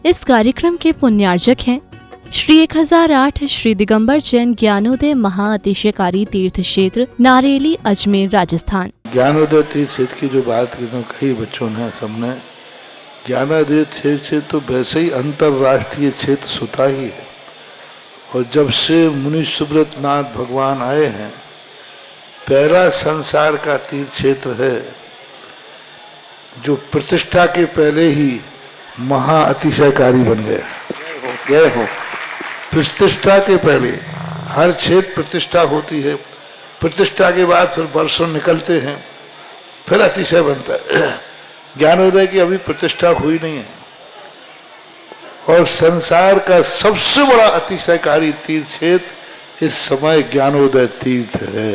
इस कार्यक्रम के पुण्यार्जक हैं श्री 1008 श्री दिगंबर जैन ज्ञानोदय महाअतिशयकारी तीर्थ क्षेत्र नारेली अजमेर राजस्थान। ज्ञानोदय तीर्थ क्षेत्र की जो बात की तो कई बच्चों ने सबने ज्ञानोदय क्षेत्र तो वैसे ही अंतर्राष्ट्रीय क्षेत्र सुता ही है। और जब से मुनि सुब्रत नाथ भगवान आए हैं, पहला संसार का तीर्थ क्षेत्र है जो प्रतिष्ठा के पहले ही महाअतिशयकारी बन गया। प्रतिष्ठा के पहले हर क्षेत्र प्रतिष्ठा होती है, प्रतिष्ठा के बाद फिर वर्षों निकलते हैं, फिर अतिशय बनता है। ज्ञानोदय की अभी प्रतिष्ठा हुई नहीं है और संसार का सबसे बड़ा अतिशयकारी तीर्थ क्षेत्र इस समय ज्ञानोदय तीर्थ है।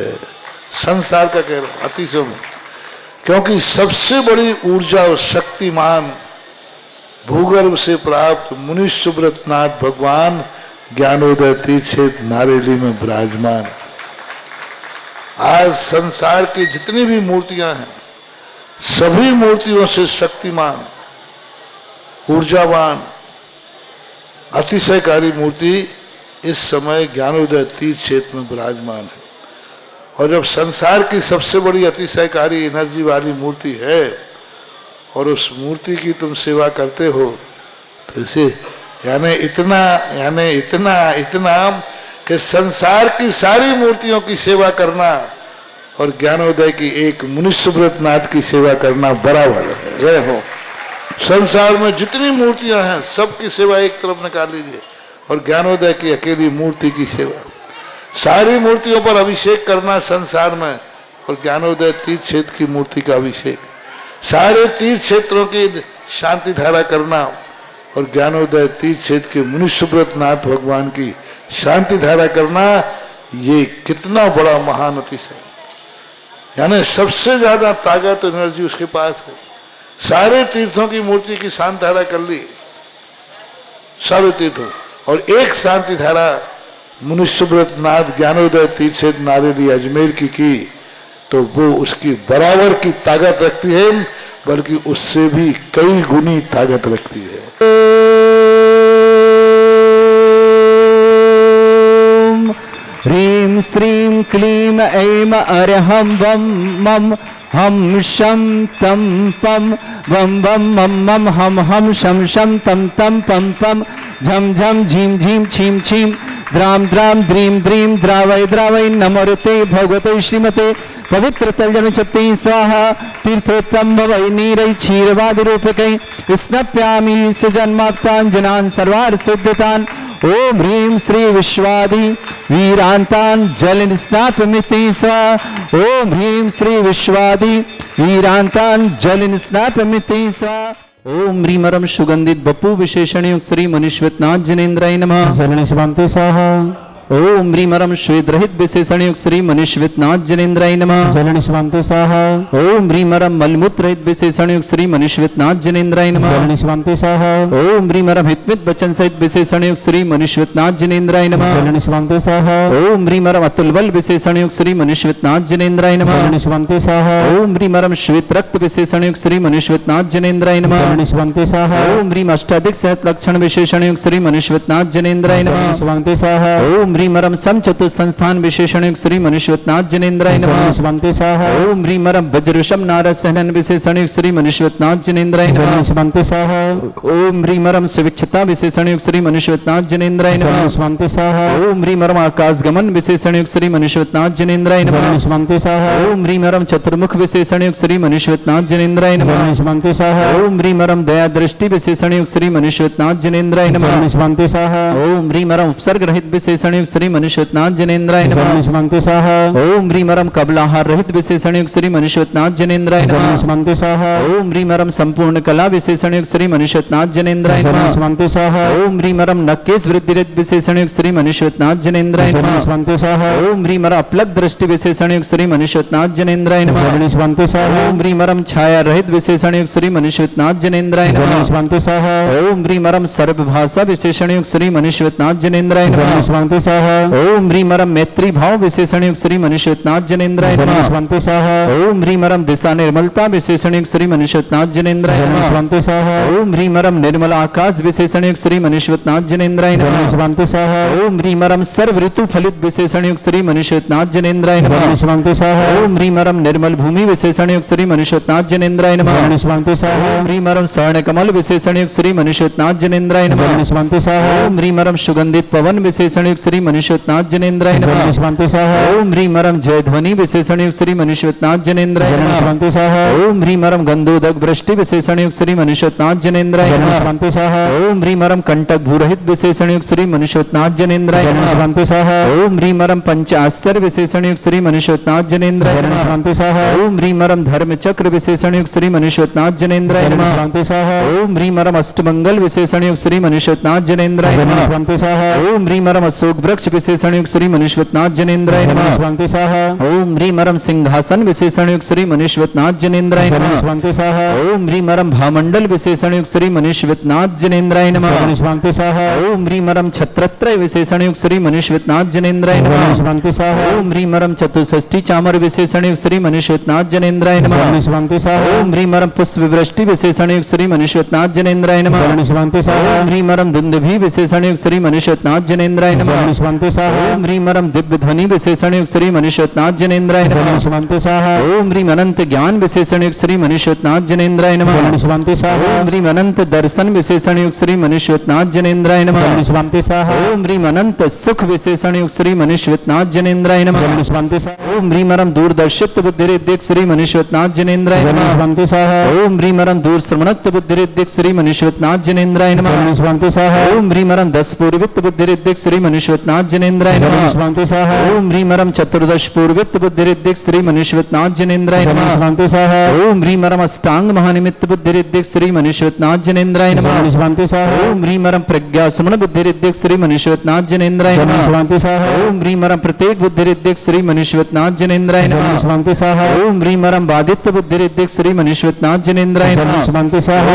संसार का कह रहा हूं अतिशय में, क्योंकि सबसे बड़ी ऊर्जा और शक्तिमान भूगर्भ से प्राप्त मुनि सुब्रत नाथ भगवान ज्ञानोदय तीर्थ क्षेत्र नारेली में विराजमान। आज संसार की जितनी भी मूर्तियां हैं, सभी मूर्तियों से शक्तिमान, ऊर्जावान, अतिशयकारी मूर्ति इस समय ज्ञानोदय तीर्थ क्षेत्र में विराजमान है। और जब संसार की सबसे बड़ी अतिशयकारी एनर्जी वाली मूर्ति है और उस मूर्ति की तुम सेवा करते हो, तो इसे यानी इतना कि संसार की सारी मूर्तियों की सेवा करना और ज्ञानोदय की एक मुनि सुब्रत नाथ की सेवा करना बराबर है। जय हो। संसार में जितनी मूर्तियां हैं सबकी सेवा एक तरफ निकाल लीजिए और ज्ञानोदय की अकेली मूर्ति की सेवा। सारी मूर्तियों पर अभिषेक करना संसार में और ज्ञानोदय तीर्थ क्षेत्र की मूर्ति का अभिषेक, सारे तीर्थ क्षेत्रों की शांति धारा करना और ज्ञानोदय तीर्थ क्षेत्र के मुनि सुब्रत नाथ भगवान की शांति धारा करना, ये कितना बड़ा महान अतिशय। यानी सबसे ज्यादा ताकत एनर्जी उसके पास है। सारे तीर्थों की मूर्ति की शांति धारा कर ली, सारे तीर्थों, और एक शांति धारा मुनि सुब्रत नाथ ज्ञानोदय तीर्थ क्षेत्र नारेली अजमेर की तो वो उसकी बराबर की ताकत रखती है, बल्कि उससे भी कई गुनी ताकत रखती है। ह्रीं श्रीं क्लीं ऐं अरहं वं मं हम शं तं पं वं वं मं मं हम शं शं तं तं पं पं झं झं झीं झीं छीं छीं द्राम द्राम द्रीम द्रीम द्रावय द्रावय नमोरते भगवते श्रीमते पवित्र तलजन चत्ते स्वाहा तीर्थोत्तम भवै नीरै क्षीरवादि रूपकै स्नप्यामि सुजन्मात्तांजनान् सर्वार्थ सिद्धतान्। ओम ह्रीं श्री विश्वादि वीरांतान् जल स्नापमिति स्वाहा। ओम ह्रीं श्री विश्वादि वीरांतान् जल स्नापमिति स्वाहा। ओम ह्रीमरम सुगंधित बपू विशेषणयुक्त श्री मनीश्वतनाथ जनेन्द्राय नमः। शरण शिवांते स्वाहा। ओम ह्रीमरम श्वेत रहित विशेषणयुक्त श्री मनीश्वतनाथ जनेन्द्राय नमः। शरण शिवांते स्वाहा। ओम ह्रीमरम मलमूत्र रहित विशेषणयुक्त श्री मनीश्वतनाथ जनेन्द्राय नमः। शरण शिवांते स्वाहा। ओम ह्रीमरम हितमित वचन सहित विशेषणयुक्त श्री मनीश्वतनाथ जनेन्द्राय नमः। शरण शिवांते स्वाहा। ओम ह्रीमरम अतुल बल विशेषणयुक्त श्री मनीश्वतनाथ जनेन्द्राय नमः। शरण शिवांते स्वाहा। ओम ह्रीमरम श्वेत रक्त विशेषणयुक्त श्री मनीश्वतनाथ जनेन्द्राय नमः। शरण शिवांते स्वाहा। ओम ह्रीम अष्टाधिक सहत लक्षण विशेषणयुक्त श्री मनीश्वतनाथ जनेन्द्राय नमः। शरण शिवांते स्वाहा। ओम ह्रीमरम सम चतुर्थ संस्थान विशेषणयुक्त श्री मनीश्वतनाथ जनेन्द्राय नमः। शिवांते स्वाहा। ओम ह्रीमरम वज्रषम नारद सहनन विशेषणयुक्त श्री मनीश्वतनाथ जनेन्द्राय नमः। शिवांते स्वाहा। ओम ह्रीमरम सुविक्षता विशेषणयुक्त श्री मनीश्वतनाथ जनेन्द्राय नमः। शिवांते स्वाहा। ओम ह्रीमरम आकाश गमन विशेषणयुक्त श्री मनीश्वतनाथ जनेन्द्राय नमः। शिवांते स्वाहा। ओम ह्रीमरम चतुर्मुख विशेषणयुक्त श्री मनीश्वतनाथ जनेन्द्राय नमः। शिवांते स्वाहा। ओम ह्रीमरम दया दृष्टि विशेषणयुक्त श्री मनीश्वतनाथ जनेन्द्राय नमः। शिवांते स्वाहा। ओम ह्रीमरम उपसर्ग रहित विशेषणयुक्त श्री मनीश्वतनाथ जनेन्द्राय नमः। शिवांते स्वाहा। ओम ह्रीमरम कबलाहार रहित विशेषणयुक्त श्री मनीश्वतनाथ जनेन्द्राय नमः। शिवांते स्वाहा। ओम ह्रीमरम संपूर्ण कला विशेषणयुक्त श्री मनीश्वतनाथ जनेन्द्राय नमः। शिवांते स्वाहा। ओम ह्रीमरम नक्केश वृद्धि रहित विशेषणयुक्त श्री मनीश्वतनाथ जनेन्द्राय नमः। शिवांते स्वाहा। ओम ह्रीमरम अपलक दृष्टि विशेषणयुक्त श्री मनीश्वतनाथ जनेन्द्राय नमः। शिवांते स्वाहा। ओम ह्रीमरम छाया रहित विशेषणयुक्त श्री मनीश्वतनाथ जनेन्द्राय नमः। शिवांते स्वाहा। ओम ह्रीमरम सर्वभाषा विशेषणयुक्त श्री मनीश्वतनाथ जनेन्द्राय नमः। शिवांते स्वाहा। ओम ह्रीमरम मैत्री भाव विशेषण युक्त श्री मनुष्यनाथ जनेन्द्राय नमः। ओम ह्रीमरम दिशा निर्मलता विशेषण युक्त श्री मनुष्यनाथ जनेन्द्राय नमः। ओम ह्रीमरम निर्मल आकाश विशेषण युक्त श्री मनुष्यनाथ जनेन्द्राय नमः। ओम ह्रीमरम सर्व ऋतु फलित विशेषण युक्त श्री मनुष्यनाथ जनेन्द्राय नमः। ओम ह्रीमरम निर्मल भूमि विशेषण युक्त श्री मनुष्यनाथ जनेन्द्राय नमः। ओम ह्रीमरम स्वर्ण कमल विशेषण युक्त श्री मनुष्यनाथ जनेन्द्राय नमः। ओम ह्रीमरम सुगंधित पवन विशेषण युक्त श्री मनुष्यनाथ जनेन्द्राय नमः। ओम ह्रीमरम जय ध्वनि विशेषण युक्त श्री मनुष्यनाथ जनेन्द्राय नमः। ओम ह्रीमरम गंधोदक वृष्टि विशेषण युक्त श्री मनुष्यनाथ जनेन्द्राय नमः। ओम ह्रीमरम कंटक भूरहित विशेषण युक्त श्री मनुष्यनाथ जनेन्द्राय नमः। ओम ह्रीमरम पंचाश्चर्य विशेषण युक्त श्री मनुष्यनाथ जनेन्द्राय नमः। ओम ह्रीमरम धर्म चक्र विशेषण युक्त श्री मनुष्यनाथ जनेन्द्राय नमः। ओम ह्रीमरम अष्टमंगल विशेषण युक्त श्री मनुष्यनाथ जनेन्द्राय नमः। ओम ह्रीमरम अशोक वृक्ष विशेषण युक्त श्री मनुष्यनाथ जनेन्द्राय नमः। ओम ह्रीमरम सिंहासन विशेषण युक्त श्री मनुष्यनाथ जनेन्द्राय नमः। ओम ह्रीमरम भामंडल विशेषण युक्त श्री मनुष्यनाथ जनेन्द्राय नमः। ओम ह्रीमरम छत्रत्रय विशेषण युक्त श्री मनुष्यनाथ जनेन्द्राय नमः। ओम ह्रीमरम चतुष्षष्टि चामर विशेषण युक्त श्री मनुष्यनाथ जनेन्द्राय नमः। ओम ह्रीमरम पुष्प वृष्टि विशेषण युक्त श्री मनुष्यनाथ जनेन्द्राय नमः। ओम ह्रीमरम दुंदुभि विशेषण युक्त श्री मनुष्यनाथ जनेन्द्राय नमः। ओम ह्रीमरम दिव्य ध्वनि विशेषण युक्त श्री मनुष्यनाथ जनेन्द्राय नमः। ओम ह्रीम अनंत ज्ञान विशेषण युक्त श्री मनुष्यनाथ जनेन्द्राय नमः। ओम ह्रीम अनंत दर्शन विशेषण युक्त श्री मनुष्यनाथ जनेन्द्राय नमः। ओम ह्रीम अनंत सुख विशेषण युक्त श्री मनुष्यनाथ जनेन्द्राय नमः। ओम ह्रीमरम दूरदर्शित्व बुद्धिरिद्धिक श्री मनुष्यनाथ जनेन्द्राय नमः। ओम ह्रीमरम दूरश्रवणत्व बुद्धिरिद्धिक श्री मनुष्यनाथ जनेन्द्राय नमः। ओम ह्रीमरम दस पूर्वित्त बुद्धिरिद्धिक श्री मनुष्यनाथ जनेन्द्राय नमः। ओम ह्रीमरम चतुर्दश पूर्वित्त बुद्धिरिद्धिक श्री मनुष्यनाथ जनेन्द्राय नमः। ओम ह्रीमरम अष्टांग महानिमित्त बुद्धिरिद्धिक श्री मनुष्यनाथ जनेन्द्राय नमः। ओम ह्रीमरम प्रज्ञा सुमन बुद्धिरिद्धिक श्री मनुष्यनाथ जनेन्द्राय नमः। ओम ह्रीमरम प्रत्येक बुद्धिरिद्धिक श्री मनुष्यनाथ जनेन्द्राय नमः। ओम ह्रीमरम बाधित्य बुद्धिरिद्धिक श्री मनुष्यनाथ जनेन्द्राय नमः।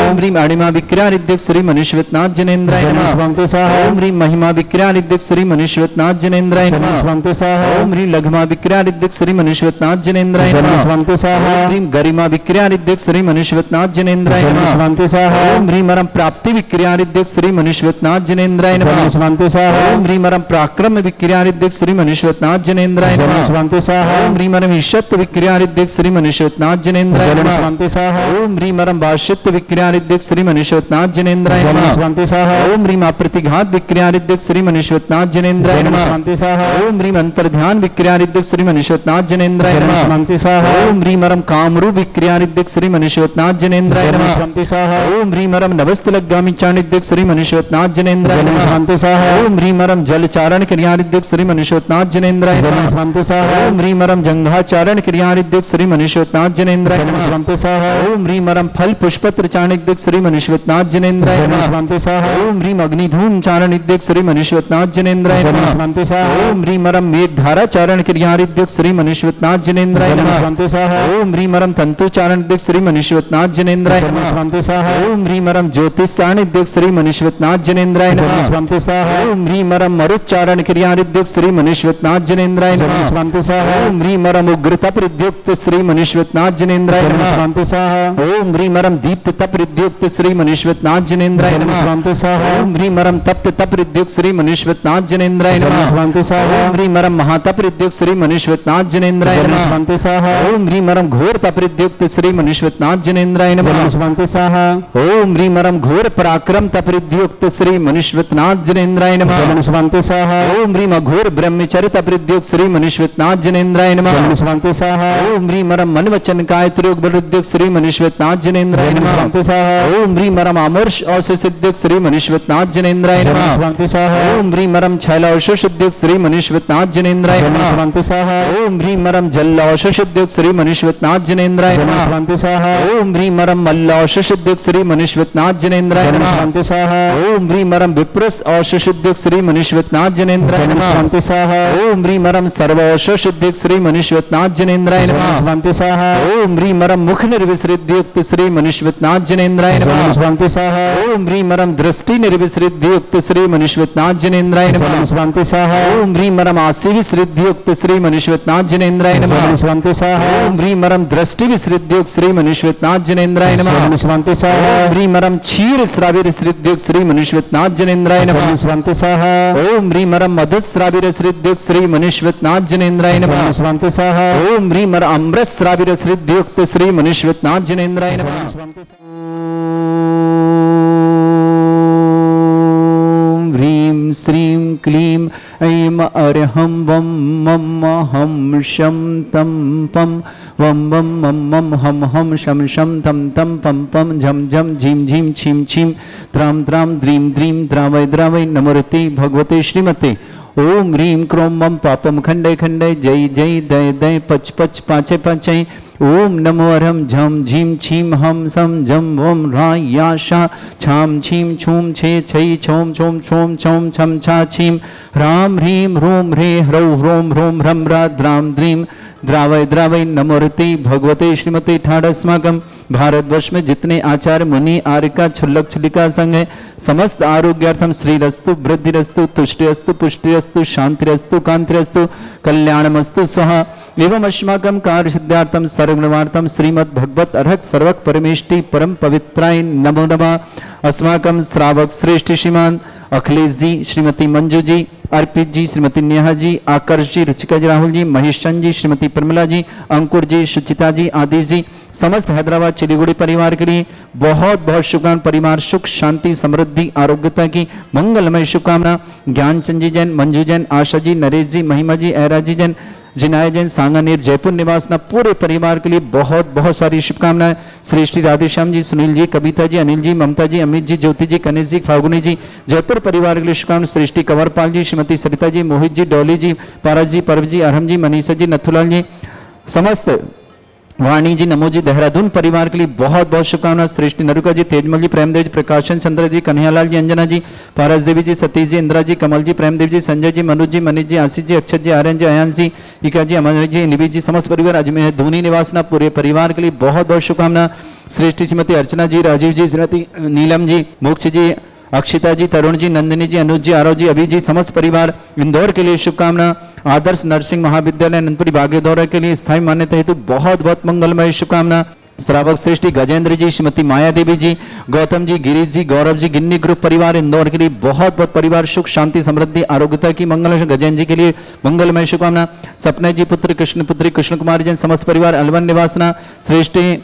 ओम ह्रीम अणिमा विक्रियारिद्धिक श्री मनुष्यनाथ जनेन्द्राय नमः। ओम ह्रीम महिमा विक्रियारिद्धिक श्री मनुष्यनाथ जनेन्द्राय नमः। ओम ह्रीम लघुमा विक्रियारिद्धिक श्री मनुष्यनाथ जनेन्द्राय नमः। ओम ह्रीम गरिमा विक्रियारिद्धिक श्री मनुष्यनाथ जनेन्द्राय नमः। ओम ह्रीमरम प्राप्ति विक्रियारिद्धिक श्री मनुष्यनाथ जनेन्द्राय नमः। ओम ह्रीमरम पराक्रम विक्रियारिद्धिक श्री मनुष्यनाथ जनेन्द्राय नमः। ओम ह्रीमरम ईशत्व विक्रियारिद्धिक श्री मनुष्यनाथ जनेन्द्राय नमः। ओम ह्रीमरम वाशित्व विक्रियारिद्धिक श्री मनुष्यनाथ जनेन्द्राय नमः। ओम ह्रीम अप्रतिघात विक्रियारिद्धिक श्री मनुष्यनाथ जनेन्द्राय नमः। ओम ह्रीम अंतर्ध्यान विक्रियारिद्धिक श्री मनुष्यनाथ जनेन्द्राय नमः। ओम ह्रीमरम कामरूप विक्रियारिद्धिक श्री मनुष्यनाथ जनेन्द्राय नमः। ओम ह्रीमरम नवस्तलगामी चाणिद्धिक श्री मनुष्यनाथ जनेन्द्राय नमः। ओम ह्रीमरम जलचारण क्रियारिद्धिक श्री मनुष्यनाथ जनेन्द्राय नमः। ओम ह्रीमरम जंघाचारण क्रियारिद्धिक श्री मनुष्यनाथ जनेन्द्राय नमः। ओम ह्रीमरम फल पुष्पत्र चाणिद्धिक श्री मनुष्यनाथ जनेन्द्राय नमः। ओम ह्रीम अग्निधूम चारणिद्धिक श्री मनुष्यनाथ जनेन्द्राय नमः। ओम ह्रीमरम मेघधारा चारण क्रियारिद्धिक श्री मनुष्यनाथ जनेन्द्राय नमः। ओम ह्रीमरम तंतु चारणिद्धिक श्री मनुष्यनाथ जनेन्द्राय नमः। ओम ह्रीमरम ज्योतिष चारणिद्धिक श्री मनुष्यनाथ जनेन्द्राय नमः। ओम ह्रीमरम मरुच्चारण क्रियारिद्धिक श्री मनुष्यनाथ जनेन्द्राय नमः। ओम ह्रीमरम उग्रता प्रद्युक्त श्री मनुष्यनाथ जनेन्द्राय नमः। ओम ह्रीमरम दीप्त तप्रद्युक्त श्री मनुष्यनाथ जनेन्द्राय नमः। ओम ह्रीमरम तप्त तप्रद्युक्त श्री मनुष्यनाथ जनेन्द्राय नमः। ओम ह्रीमरम महातप्रद्युक्त श्री मनुष्यनाथ जनेन्द्राय नमः। ओम ह्रीमरम घोर तप्रद्युक्त श्री मनुष्यनाथ जनेन्द्राय नमः। ओम ह्रीमरम घोर पराक्रम तप्रद्युक्त श्री मनुष्यनाथ जनेन्द्राय नमः। ओम ह्रीम घोर ब्रह्मचर्य तप्रद्युक्त श्री मनुष्यनाथ जनेन्द्राय नमः। ओम ह्रीमरम मन वचन काय त्रियोग प्रद्युक्त श्री मनुष्यनाथ जनेन्द्राय नमः। ओम ह्रीमरम अमर्ष औषसिद्धिक श्री मनुष्यनाथ जनेन्द्राय नमः। ओम ह्रीमरम छैल औषसिद्धिक श्री मनुष्यनाथ जनेन्द्राय नमः। ओम ह्रीमरम जल औषसिद्धिक श्री मनुष्यनाथ जनेन्द्राय नमः। ओम ह्रीमरम मल्ल औषसिद्धिक श्री मनुष्यनाथ जनेन्द्राय नमः। ओम ह्रीमरम विप्रस औषसिद्धिक श्री मनुष्यनाथ जनेन्द्राय नमः। ओम ह्रीमरम सर्व औषसिद्धिक श्री मनुष्यनाथ जनेन्द्राय नमः। ओम ह्रीमरम मुख निर्विसृद्धियुक्त श्री मनुष्यनाथ जनेन्द्राय नमः। ओम ह्रीमरम दृष्टि निर्विसृद्धियुक्त श्री मनुष्यनाथ जनेन्द्राय नमः। स्वांति स्वाहा। ओम ह्रीं मरम आसी विसृद्धियुक्त श्री मनुष्यनाथ जिनेन्द्राय नमः। स्वांति स्वाहा। ओम ह्रीं मरम दृष्टि विसृद्धियुक्त श्री मनुष्यनाथ जिनेन्द्राय नमः। स्वांति स्वाहा। ओम ह्रीं मरम क्षीर श्राविर विसृद्धियुक्त श्री मनुष्यनाथ जिनेन्द्राय नमः। स्वांति स्वाहा। ओम ह्रीं मरम मधुश्राविर विसृद्धियुक्त श्री मनुष्यनाथ जिनेन्द्राय नमः। स्वांति स्वाहा। ओम ह्रीं मरम अमृत श्राविर विसृद्धियुक्त श्री मनुष्यनाथ जिनेन्द्राय नमः। ह्रीं श्रीं क्लीं ऐं अर्हं वं मम हं शं तं पं वं वं मं मं हं हं शं शं तं तं पं पं झं झं झीं झीं छीं छीं त्रां त्रां द्रीं द्रीं द्रावय द्रावय नमोरते भगवते श्रीमते। ओम ह्रीं क्रों मम पापम खंडे खंडे जय जय दय दय पच पच पाचे पाचे। ओम नमो अरहम झम झीम छीम हम सम झम वम रा या शा छाम छीम छूम छे छई छोम छोम छोम छोम छम छा छीम राम ह्रीं ह्रूम ह्रे ह्रौ ह्रोम ह्रोम ह्रम रा द्राम द्रीम द्रावय द्रावय नमोरति भगवते श्रीमते ठाडस्माकम। भारतवर्ष में जितने आचार्य मुनि आर्यिका छुल्लक छुलिका संघ है, समस्त आरोग्यार्थम श्रीरस्तु वृद्धिरस्तु तुष्टिरस्तु पुष्टिरस्तु शांतिरस्तु कांतिरस्तु कल्याणमस्तु स्वाहा। एवं अस्माकं कार्य सिद्धार्थम सर्वनिवार्थम श्रीमद् भगवत अर्हत सर्वक परमेष्टि परम पवित्राय नमो नमः। अस्माकं श्रावक श्रेष्ठ श्रीमान अखिलेश जी, श्रीमती मंजू जी, अर्पित जी, श्रीमती नेहा जी, आकर्ष जी, रुचिका जी, राहुल जी, महेश चंद जी, श्रीमती प्रमिला जी, अंकुर जी, सुचिता जी, आदिश जी, समस्त हैदराबाद चिलीगुड़ी परिवार के लिए बहुत बहुत शुभकामना। परिवार सुख शांति समृद्धि आरोग्यता की मंगलमय शुभकामना। ज्ञानचंद जी जैन, मंजू जैन, आशा जी, नरेश जी, महिमा जी, ऐरा जी जैन, जिनाय जैन, सांगानेर जयपुर निवास ना पूरे परिवार के लिए बहुत बहुत सारी शुभकामनाएं। श्री श्री राधेश्याम जी, सुनील जी, कविता जी, अनिल जी, ममता जी, अमित जी, ज्योति जी, कनेश जी, फागुनी जी, जयपुर परिवार के लिए शुभकामनाएं। श्री श्री कंवरपाल जी, श्रीमती सरिता जी, मोहित जी, डोली जी, पारस जी, परव जी, अरहम जी, मनीषा जी, नथुलाल जी, समस्त वाणी जी, नमो जी, देहरादून परिवार के लिए बहुत बहुत शुभकामनाएं। श्रेष्ठ नरुका जी, तेजमल जी, प्रेमदेव जी, प्रकाशन चंद्र जी, कन्हैयालाल जी, अंजना जी, पारस देवी जी, सतीश जी, इंदिरा जी, कमल जी, प्रेमदेव जी, संजय जी, मनोज जी, मनीष जी, आशीष जी, अक्षत जी, आर्यन जी, अयान जी, इका जी, अमर जी, निविद जी, समस्त परिवार अजमेर धोनी निवासना पूरे परिवार के लिए बहुत बहुत शुभकामना। श्रेष्ठ श्रीमती अर्चना जी, राजीव जी, श्रीमती नीलम जी, मोक्ष जी, अक्षिता जी, तरुण जी, नंदिनी जी, अनुज जी, आरव जी, अभी जी, समस्त परिवार इंदौर के लिए शुभकामना। आदर्श नर्सिंग महाविद्यालय अनंतपुरी बागेदौरा के लिए स्थायी मान्यता हेतु बहुत बहुत मंगलमय शुभकामना। श्रावक श्रेष्ठी गजेंद्र जी, श्रीमती माया देवी जी, गौतम जी, गिरीश जी, गौरव जी, गिन्नी ग्रुप परिवार इंदौर के लिए बहुत बहुत परिवार सुख शांति समृद्धि आरोग्यता की मंगल। गजेंद्र जी के लिए मंगलमय शुभकामना। सपने जी पुत्र कृष्ण पुत्री कृष्ण कुमार जैन, समस्त परिवार अलवन निवासना। श्रेष्ठी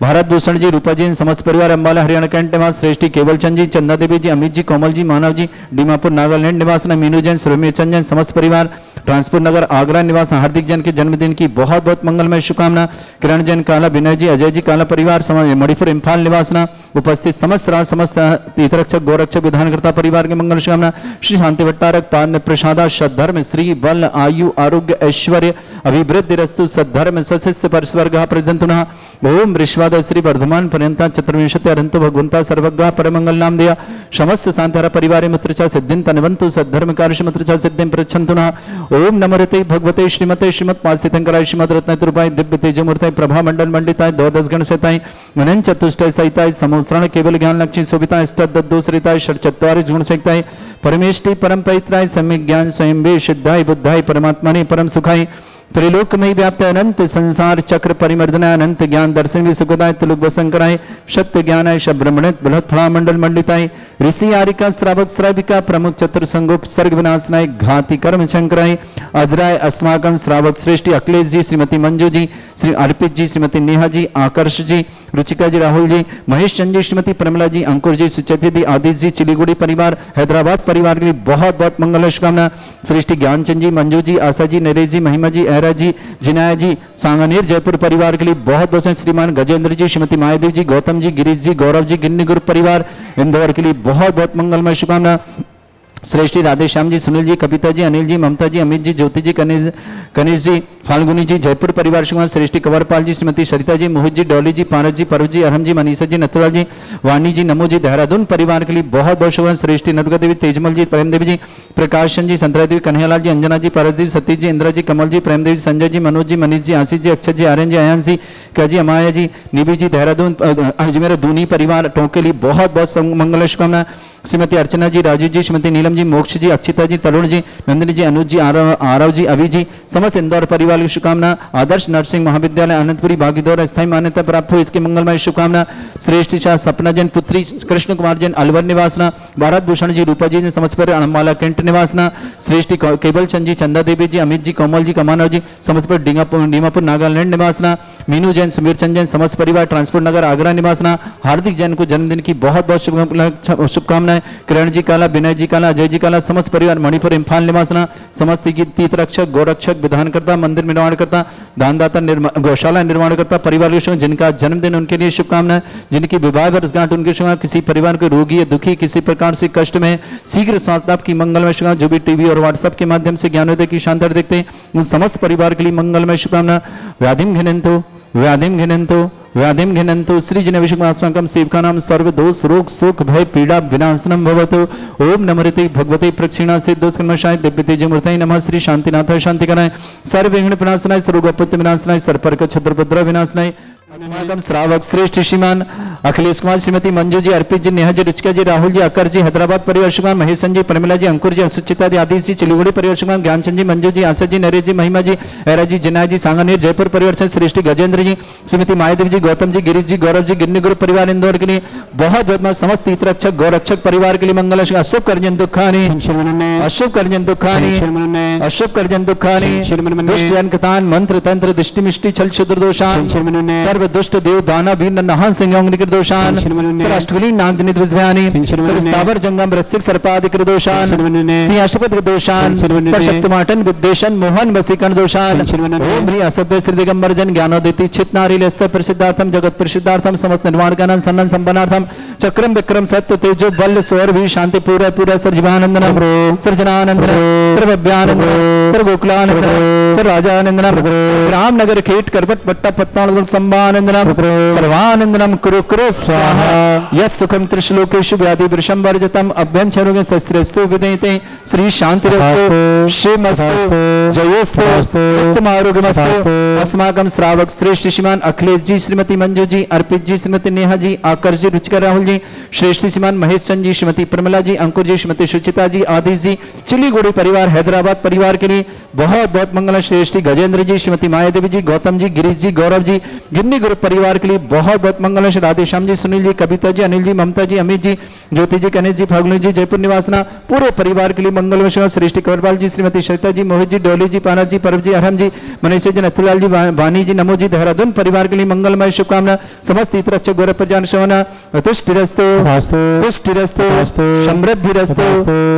भारत भूषण जी, रूपा जी, समस्त परिवार अम्बाला हरियाणा कैंट निवास। श्रेष्ठी केवल चंद जी, चंदा देवी जी, अमित जी, कोमल जी, मानव जी, डीमापुर नागालैंड निवासना। मीनू जैन, सुरमी चंद जैन, समस्त परिवार ट्रांसपुर नगर आगरा निवास। हार्दिक जैन के जन्मदिन की बहुत बहुत मंगलमय शुभकामना। किरण जैन काला, विनय जी, अजय जी काला परिवार मणिपुर इम्फाल निवासना। उपस्थित समस्त राज समस्त तीर्थरक्षक गोरक्षक विधानकर्ता परिवार के मंगल शुभकामना। श्री शांति भट्टारक पाद प्रसादा सद्धर्म श्री बल आयु आरोग्य ऐश्वर्य अभिवृद्धि रस्तु सद्धर्म सशिष्य परस्वर्ग प्रजंतुना। ओम ऋष्वाद श्री वर्धमान पर्यंता चतुर्विंशति अरंतो भगवंता सर्वज्ञ परमंगल नाम दिया। समस्त शांतिहर परिवार मित्रचा सिद्धिं तनवंतु सद्धर्म कार्य मित्रचा सिद्धिं प्रच्छन्तुना। ओम नमोरते भगवते श्रीमते श्रीमत् पास्थितंकराय श्रीमद रत्नतुर्भाय दिव्य तेजमूर्ताय प्रभा मंडल मंडिताय द्वादश गण सहिताय मनन चतुष्टय सहिताय समोस्त्रण केवल ज्ञान लक्ष्मी शोभिताय अष्टदोषरिताय षट्चत्वारिश गुण सहिताय परमेष्टि परम पवित्राय सम्यक ज्ञान स्वयं वे सिद्धाय बुद्धाय परमात्मने परम सुखाय त्रिलोक में व्याप्त अनंत संसार चक्र परिमर्दनाय अनंत ज्ञान दर्शन सुखदाय त्रिलोक वसंकराय सत्य ज्ञानाय शब्रमणित बृहत्फला मंडल मंडिताय ऋषि आरिका श्रावक श्राविका प्रमुख चतुर्संगोप सर्ग विनाशनाय घाति कर्म शंकराय अजराय अस्माकं श्रावक श्रेष्ठी अखिलेश जी, श्रीमती मंजू जी, श्री अर्पित जी, श्रीमती नेहा जी, आकर्ष जी, रुचिका जी, राहुल जी, महेश चंद जी, श्रीमती प्रमिला जी, अंकुर जी, सुचेती जी, आदिश जी, चिलीगुड़ी परिवार हैदराबाद परिवार के लिए बहुत बहुत मंगल शुभकामना। श्रेष्ठी ज्ञानचंद जी, मंजू जी, आशा जी, नरेश जी, महिमा जी, ऐरा जी, जिनाया जी, सांगानेर जयपुर परिवार के लिए बहुत बहुत श्रीमान गजेंद्र जी, श्रीमती मायादेव जी, गौतम जी, गिरीश जी, गौरव जी, गिन्नी ग्रुप परिवार इंदौर के लिए बहुत बहुत मंगलमय शुभकामना। श्रेष्ठी राधेश्याम जी, सुनील जी, कविता जी, अनिल जी, ममता जी, अमित जी, ज्योति जी, कनेश जी, फाल्गुनी जी, जयपुर परिवार शुभकामना। श्रेष्ठी कंवरपाल जी, श्रीमती सरिता जी, मोहित जी, डोली जी, पारस जी, परव जी, अरहम जी, मनीषा जी, नथुला जी, वाणी जी, नमो जी, देहरादून परिवार के लिए बहुत बहुत शुभकामना। श्रेष्ठी नरुका देवी, तेजमल जी, प्रेमदेवी जी, प्रकाशन जी, संतरा देवी, कन्हैयालाल जी, अंजना जी, पारस जी, सतीश जी, इंदिरा जी, कमल जी, प्रेमदेवी, संजय जी, मनोज जी, मनीष जी, आशीष जी, अक्षत जी, आर्यन जी, अयान जी, जी, अमाया जी, निबी जी, देहरादून अजमेर दूनी परिवार टों के लिए बहुत बहुत मंगल शुभकामना। श्रीमती अर्चना जी, राजीव जी, श्रीमती नीलम नीलम जी, मोक्ष जी, अक्षिता जी, तरुण जी, नंदिनी जी, अनुज जी, आरव जी, अभी जी, समस्त इंदौर परिवार की शुभकामना। आदर्श नर्सिंग महाविद्यालय आनंदपुरी भागीदौर स्थायी मान्यता प्राप्त हो, इसकी मंगलमय शुभकामना। श्रेष्ठ शाह सपना जैन, पुत्री कृष्ण कुमार जैन, अलवर निवासना। भारत भूषण जी, रूपा जी ने समस्त पर अणमाला कैंट निवासना। श्रेष्ठ केवल चंद जी, चंदा देवी जी, अमित जी, कोमल जी, कमानव जी, समस्त पर डीमापुर नागालैंड निवासना। मीनू जैन, सुमीर चंद जैन, समस्त परिवार ट्रांसपोर्ट नगर आगरा निवासना। हार्दिक जैन को जन्मदिन की बहुत बहुत शुभकामनाएं। किरण जी काला, विनय जी काला, अजय जी काला, समस्त परिवार मणिपुर इम्फाल निवासना। समस्त तीर्थ रक्षक, गोरक्षक, विधानकर्ता, मंदिर निर्माणकर्ता, दानदाता, गौशाला निर्माणकर्ता परिवार के जिनका जन्मदिन उनके लिए शुभकामनाएं। जिनकी विवाह वर्षगांठ उनके शुभकामनाएं। किसी परिवार के रोगी या दुखी, किसी प्रकार से कष्ट में शीघ्र स्वास्थ्य लाभ की मंगलमय शुभकामनाएं। जो भी टीवी और व्हाट्सएप के माध्यम से ज्ञानोदय की शानदार देखते हैं उन समस्त परिवार के लिए मंगलमय शुभकामना। व्याधिम घिनंतो व्याधिम घिनंतो व्याधिम घिनंतो सृजन विषमास्माकं सेवकानां सर्व दोष रोग शोक भय पीड़ा विनाशनम भवतु। ओम नमः भगवते प्रक्षिणा से दोष कर्मशाय दिव्य तेज मूर्तये नमः। श्री शांतिनाथाय शांति कराय, सर्व विघ्न विनाशनाय, सर्वगोपत्य विनाशनाय, सर्पर्क छत्रपद्र विनाशनाय। समागम श्रावक श्रेष्ठ श्रीमान अखिलेश कुमार, श्रीमती मंजू जी, अर्पित जी, नेहा जी, रुचिका जी, राहुल जी, अकर जी, हैदराबाद परिवार शुभकामना। महेश जी, परमिला जी, अंकुर जी, सुचिता जी, आदिश जी, चिलुगुड़ी परिवार शुभकामना। ज्ञानचंद जी, मंजू जी, आशा जी, नरेश जी, महिमा जी, एरा जी, जिनाय जी, सांगानेर जयपुर परिवार से श्रेष्ठ गजेंद्र जी, श्रीमती मायादेवी जी, गौतम जी, गिरीश जी, गौरव जी, गिन्नी ग्रुप परिवार इंदौर के लिए बहुत बहुत समस्त तीर्थरक्षक गौरक्षक परिवार के लिए मंगल। अशुभ करजन दुखानी, अशुभ करजन दुखानी, अशुभ करजन दुखानी, दुष्ट जन कतान मंत्र तंत्र दृष्टि मिष्टि छल क्षुद्र दोषान, सर्व दुष्ट देव दाना वीर नहान संयोग निकृत दोषान, राष्ट्रकुली नागजनि द्विजव्यानि, स्थावर जंगम रसिक सर्पादिक दोषान, सिंह अष्टपद दोषान, परशक्तिमाटन विद्वेषण मोहन वसीकरण दोषान। ओम ह्री असभ्य श्री दिगंबर जन ज्ञानोदिति चित नारी लस्य प्रसिद्धार्थम जगत प्रसिद्धार्थम समस्त निर्वाण ज्ञान सन्नन संपन्नार्थम चक्रम विक्रम सत्य तेजो बल स्वर भी शांति पूरा पूरा सर्वजीवानंदनम सर्जनानंदनम सर्वभ्यानंदनम सर्वगोकुलानंदनम सर्वराजानंदनम रामनगर खेट करवट पट्टा पत्तान संबानंदनम सर्वानंदनम कुरु कुरु स्वाहा। यस सुखम त्रिश्लोकेषु व्याधि वृषम वर्जतम अभ्यंचरोगे शस्त्रस्तु विदेते श्री शांतिरस्तु शिवमस्तु जयोस्तु उत्तम आरोग्यमस्तु। अस्माकं श्रावक श्रेष्ठ श्रीमान अखिलेश जी, श्रीमती मंजू जी, अर्पित जी, श्रीमती नेहा जी, आकर जी, रुचिका राहुल जी, श्रेष्ठ श्रीमान महेश चंद जी, श्रीमती प्रमिला जी, अंकुर जी, श्रीमती सुचिता जी, आदिश जी, चिलीगुड़ी परिवार हैदराबाद परिवार के लिए बहुत बहुत मंगल। श्रेष्ठी गजेंद्र जी, श्रीमती मायादेवी जी, गौतम जी, गिरीश जी, गौरव जी, गिन्नी ग्रुप परिवार के लिए बहुत बहुत मंगल। राधेश्याम जी, सुनील जी, कविता जी, अनिल जी, ममता जी, अमित जी, ज्योति जी, गणेश जी, फागुनी जी, जयपुर निवासना पूरे परिवार के लिए मंगल। श्रेष्ठी कंवरपाल जी, श्रीमती श्वेता जी, मोहित जी, डोली जी, पाना जी, परब जी, अरहम जी, मनीष जी, नथुलाल जी, वानी जी, नमो जी, देहरादून परिवार के लिए मंगलमय शुभकामना। समस्त तीर्थरक्षक गोरख प्रजान शवना तुष्टिरस्तु तुष्टिरस्तु समृद्धिरस्तु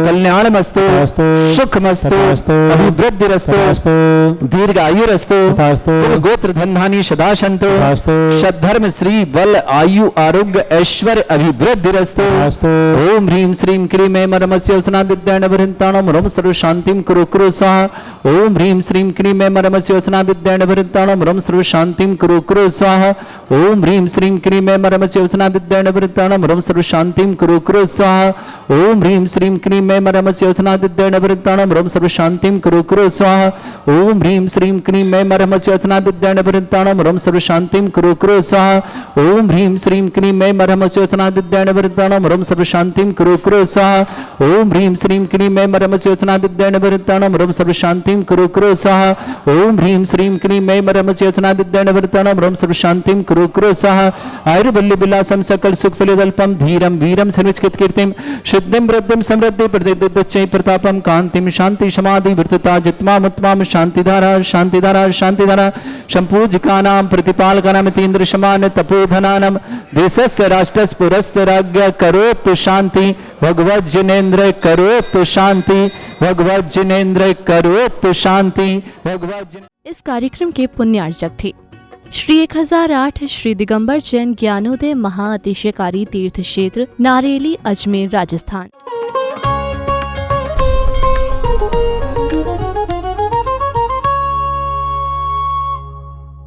कल्याणमस्तु सुखमस्तु अभिवृद्धिरस्तु दीर्घायुरस्तु गोत्र धनधानी सदा सन्तु सद्धर्म श्री बल आयु आरोग्य ऐश्वर्य अभिवृद्धिरस्तु। ओम ह्रीं श्रीं क्रीं ऐं मरमस्य वसना विद्याणवृन्ताणं रम सर्व शांतिं कुरु कुरु स्वाहा। ओम ह्रीं श्रीं क्रीं ऐं मरमस्य वसना विद्याणवृन्ताणं रम सर्व शांतिं कुरु कुरु स्वाहा। ओम ह्रीं श्रीं क्रीं ऐं मरमस्य वसना विद्याणवृन्ताणं रम सर्व शांतिं कुरु कुरु स्वाहा। ओम ह्रीं श्रीं क्रीं ऐं मरमस्य वसना विद्याणवृन्ताणं रम सर्व शांतिं कुरु कुरु स्वाहा। ओम ह्रीं श्रीं क्रीं ऐं मरमस्य वसना विद्याणवृन्ताणं रम सर्व शांतिं कुरु कुरु स्वाहा। ओम ह्रीं श्रीं क्रीं ऐं मरमस्य वसना विद्याणवृन्ताणं रम सर्व शांतिं कुरु कुरु स्वाहा। ओम ह्रीं श्रीं क्रीं ऐं मरमस्य वसना विद्याणवृन्ताणं रम सर्व शांतिं कुरु कुरु स्वाहा। ओम ह्रीं श्रीं क्रीं ऐं मरमस्य वसना विद्याणवृन्ताणं रम सर्व शांतिं कुरु कुरु स्वाहा। आयुर्बल्य विलासम सकल सुख फलिदल्पम धीरम वीरम सर्वचित कीर्तिम सिद्धिं वृद्धिं समृद्धि प्रतिदुच्चै प्रतापम कांतिम शांति समाधि वृत्तता जित्मामुत्माम शांतिधारा शांतिधारा शांतिधारा संपूजिकानां प्रतिपालकानां तीन्द्र समान तपोधनानां देशस्य राष्ट्रस्य पुरस्य राज्ञ करोतु शांति भगवत जिनेन्द्र करोतु शांति भगवत जिनेन्द्र करोतु शांति भगवत। इस कार्यक्रम के पुण्यार्चक थे श्री 1008 श्री दिगंबर जैन ज्ञानोदय महाअतिशयकारी तीर्थ क्षेत्र नारेली अजमेर राजस्थान।